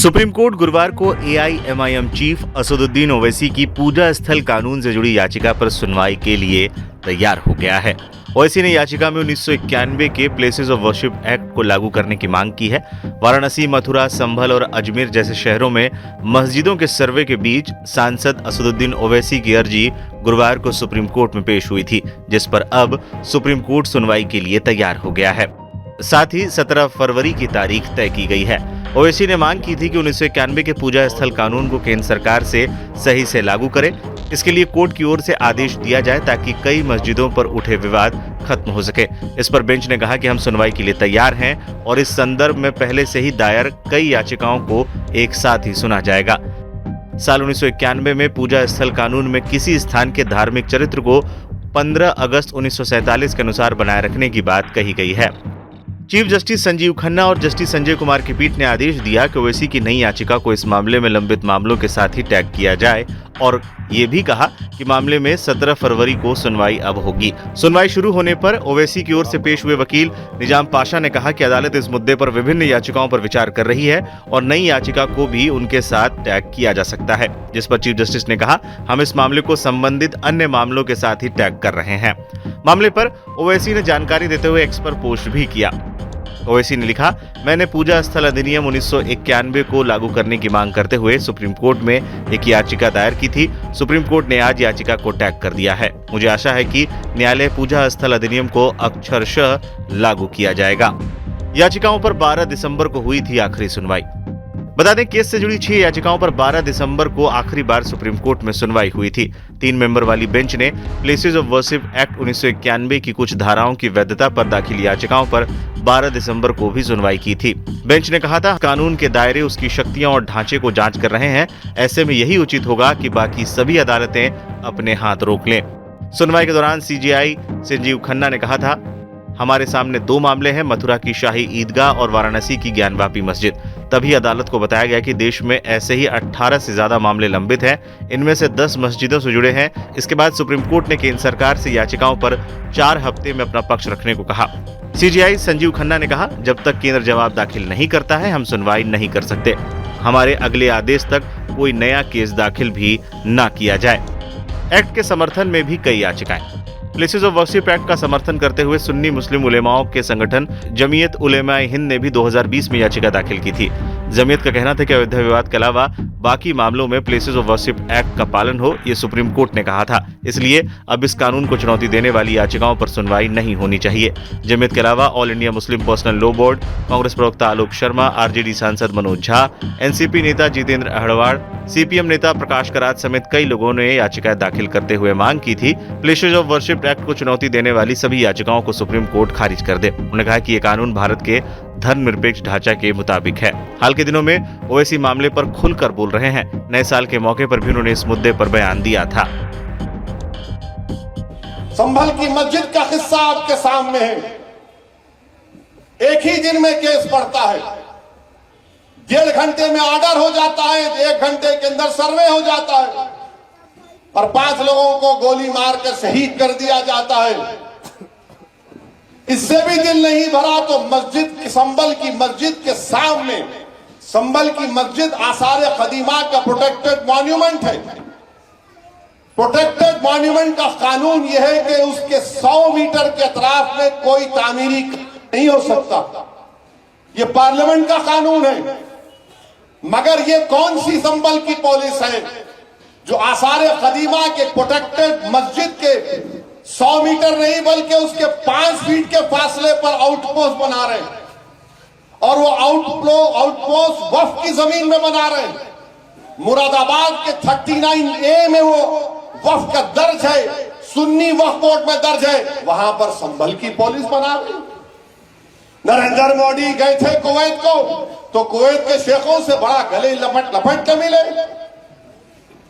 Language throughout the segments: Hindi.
सुप्रीम कोर्ट गुरुवार को एआईएमआईएम चीफ असदुद्दीन ओवैसी की पूजा स्थल कानून से जुड़ी याचिका पर सुनवाई के लिए तैयार हो गया है। ओवैसी ने याचिका में 1991 के प्लेसेस ऑफ वर्शिप एक्ट को लागू करने की मांग की है। वाराणसी, मथुरा, संभल और अजमेर जैसे शहरों में मस्जिदों के सर्वे के बीच सांसद असदुद्दीन ओवैसी की अर्जी गुरुवार को सुप्रीम कोर्ट में पेश हुई थी, जिस पर अब सुप्रीम कोर्ट सुनवाई के लिए तैयार हो गया है। साथ ही 17 फरवरी की तारीख तय की गई है। ओवैसी ने मांग की थी कि 1991 के पूजा स्थल कानून को केंद्र सरकार से सही से लागू करे। इसके लिए कोर्ट की ओर से आदेश दिया जाए ताकि कई मस्जिदों पर उठे विवाद खत्म हो सके। इस पर बेंच ने कहा कि हम सुनवाई के लिए तैयार हैं और इस संदर्भ में पहले से ही दायर कई याचिकाओं को एक साथ ही सुना जाएगा। साल 1991 में पूजा स्थल कानून में किसी स्थान के धार्मिक चरित्र को 15 अगस्त 1947 के अनुसार बनाए रखने की बात कही गई है। चीफ जस्टिस संजीव खन्ना और जस्टिस संजय कुमार की पीठ ने आदेश दिया कि ओवैसी की नई याचिका को इस मामले में लंबित मामलों के साथ ही टैग किया जाए और ये भी कहा कि मामले में 17 फरवरी को सुनवाई अब होगी। सुनवाई शुरू होने पर ओवैसी की ओर से पेश हुए वकील निजाम पाशा ने कहा कि अदालत इस मुद्दे पर विभिन्न याचिकाओं पर विचार कर रही है और नई याचिका को भी उनके साथ टैग किया जा सकता है, जिस पर चीफ जस्टिस ने कहा, हम इस मामले को संबंधित अन्य मामलों के साथ ही टैग कर रहे हैं। मामले पर ओवैसी ने जानकारी देते हुए एक्स पर पोस्ट भी किया। ओवैसी ने लिखा, मैंने पूजा स्थल अधिनियम 1991 को लागू करने की मांग करते हुए सुप्रीम कोर्ट में एक याचिका दायर की थी। सुप्रीम कोर्ट ने आज याचिका को टैग कर दिया है। मुझे आशा है कि न्यायालय पूजा स्थल अधिनियम को अक्षरशः लागू किया जाएगा। याचिकाओं पर 12 दिसंबर को हुई थी आखिरी सुनवाई। बता दें, केस से जुड़ी 6 याचिकाओं पर 12 दिसंबर को आखिरी बार सुप्रीम कोर्ट में सुनवाई हुई थी। 3 मेंबर वाली बेंच ने प्लेसेस ऑफ वर्शिप एक्ट 1991 की कुछ धाराओं की वैधता पर दाखिल याचिकाओं पर 12 दिसंबर को भी सुनवाई की थी। बेंच ने कहा था, कानून के दायरे उसकी शक्तियां और ढांचे को जांच कर रहे हैं। ऐसे में यही उचित होगा कि बाकी सभी अदालतें अपने हाथ रोक लें। सुनवाई के दौरान सीजेआई संजीव खन्ना ने कहा था, हमारे सामने 2 मामले हैं, मथुरा की शाही ईदगाह और वाराणसी की ज्ञानवापी मस्जिद। तभी अदालत को बताया गया कि देश में ऐसे ही 18 से ज्यादा मामले लंबित हैं। इनमें से 10 मस्जिदों से जुड़े हैं। इसके बाद सुप्रीम कोर्ट ने केंद्र सरकार से याचिकाओं पर 4 हफ्ते में अपना पक्ष रखने को कहा। सीजेआई संजीव खन्ना ने कहा, जब तक केंद्र जवाब दाखिल नहीं करता है, हम सुनवाई नहीं कर सकते। हमारे अगले आदेश तक कोई नया केस दाखिल भी न किया जाए। एक्ट के समर्थन में भी कई याचिकाएं। प्लेसेस ऑफ वर्शिप एक्ट का समर्थन करते हुए सुन्नी मुस्लिम उलेमाओं के संगठन जमीयत उलेमाए हिंद ने भी 2020 में याचिका दाखिल की थी। जमीयत का कहना था कि अयोध्या विवाद के अलावा बाकी मामलों में प्लेसेस ऑफ वर्शिप एक्ट का पालन हो, ये सुप्रीम कोर्ट ने कहा था। इसलिए अब इस कानून को चुनौती देने वाली याचिकाओं पर सुनवाई नहीं होनी चाहिए। जमीयत के अलावा all India Muslim personal law board, Congress प्रवक्ता आलोक शर्मा, आरजेडी सांसद मनोज झा, एनसीपी नेता जितेंद्र अहड़वाड़, सीपीएम नेता प्रकाश करात समेत कई लोगों ने याचिका दाखिल करते हुए मांग की थी, प्लेसेस ऑफ वर्शिप एक्ट को चुनौती देने वाली सभी याचिकाओं को सुप्रीम कोर्ट खारिज कर दे। उन्होंने कहा कि ये कानून भारत के धर्मनिरपेक्ष ढांचा के मुताबिक है। हाल के दिनों में ओवैसी मामले पर खुलकर बोल रहे हैं। नए साल के मौके पर भी उन्होंने इस मुद्दे पर बयान दिया था। संभल की मस्जिद का किस्सा आपके सामने है। एक ही दिन में केस पड़ता है, 1.5 घंटे में ऑर्डर हो जाता है, 1 घंटे के अंदर सर्वे हो जाता है और 5 लोगों को गोली मारकर शहीद कर दिया जाता है। इससे भी दिल नहीं भरा तो संभल की मस्जिद के सामने, संभल की मस्जिद आसार कदीमा का प्रोटेक्टेड मॉन्यूमेंट है। प्रोटेक्टेड मॉन्यूमेंट का कानून यह है कि उसके 100 मीटर के अतराफ में कोई तामीरी नहीं हो सकता। यह पार्लियामेंट का कानून है। मगर ये कौन सी संभल की पुलिस है जो आसार कदीमा के प्रोटेक्टेड मस्जिद के 100 मीटर नहीं बल्कि उसके 5 फीट के फासले पर आउटपोस्ट बना रहे हैं और वो आउटपोस्ट वक्फ की जमीन में बना रहे हैं। मुरादाबाद के 39A में वो वक्फ का दर्ज है, सुन्नी वक्फ बोर्ड में दर्ज है, वहां पर संभल की पुलिस बना रही। नरेंद्र मोदी गए थे कुवैत को तो कुवैत के शेखों से बड़ा गले लपट के मिले।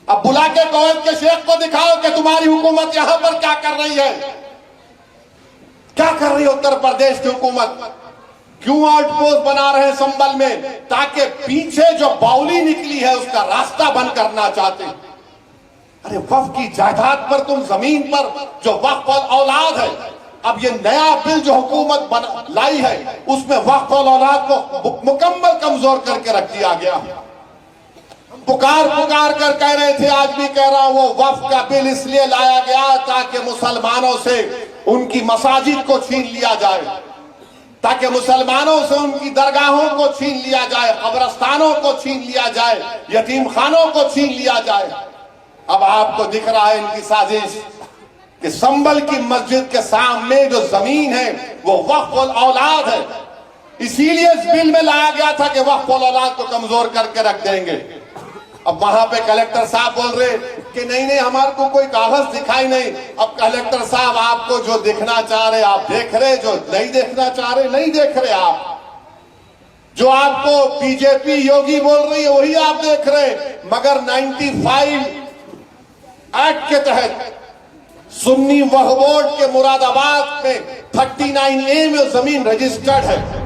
अब बुला के कुवैत के शेख को दिखाओ कि तुम्हारी हुकूमत यहां पर क्या कर रही है, क्या कर रही है उत्तर प्रदेश की हुकूमत, क्यों आउटपोस्ट बना रहे हैं संभल में, ताकि पीछे जो बाउली निकली है उसका रास्ता बंद करना चाहते हैं। अरे वक्फ की जायदाद पर तुम जमीन पर जो वक्फ औलाद है, अब ये नया बिल जो हुकूमत लाई है उसमें वक्फ औलाद को मुकम्मल कमजोर करके रख दिया गया। पुकार पुकार कर कह रहे थे, आज भी कह रहा हूं, वो वक्फ का बिल इसलिए लाया गया ताकि मुसलमानों से उनकी मसाजिद को छीन लिया जाए, ताकि मुसलमानों से उनकी दरगाहों को छीन लिया जाए, कब्रस्तानों को छीन लिया जाए, यतीम खानों को छीन लिया जाए। अब आपको दिख रहा है इनकी साजिश कि संभल की मस्जिद के सामने जो जमीन है वो वक्फ औलाद है, इसीलिए इस बिल में लाया गया था कि वक्फ औलाद को कमजोर करके रख देंगे। अब वहां पे कलेक्टर साहब बोल रहे कि नहीं नहीं हमारे को कोई कागज दिखाई नहीं। अब कलेक्टर साहब आपको जो देखना चाह रहे आप देख रहे, जो नहीं देखना चाह रहे नहीं देख रहे। आप जो आपको बीजेपी योगी बोल रही है वही आप देख रहे। मगर 95 एक्ट के तहत सुन्नी वक्फ बोर्ड के मुरादाबाद में 39A में जमीन रजिस्टर्ड है।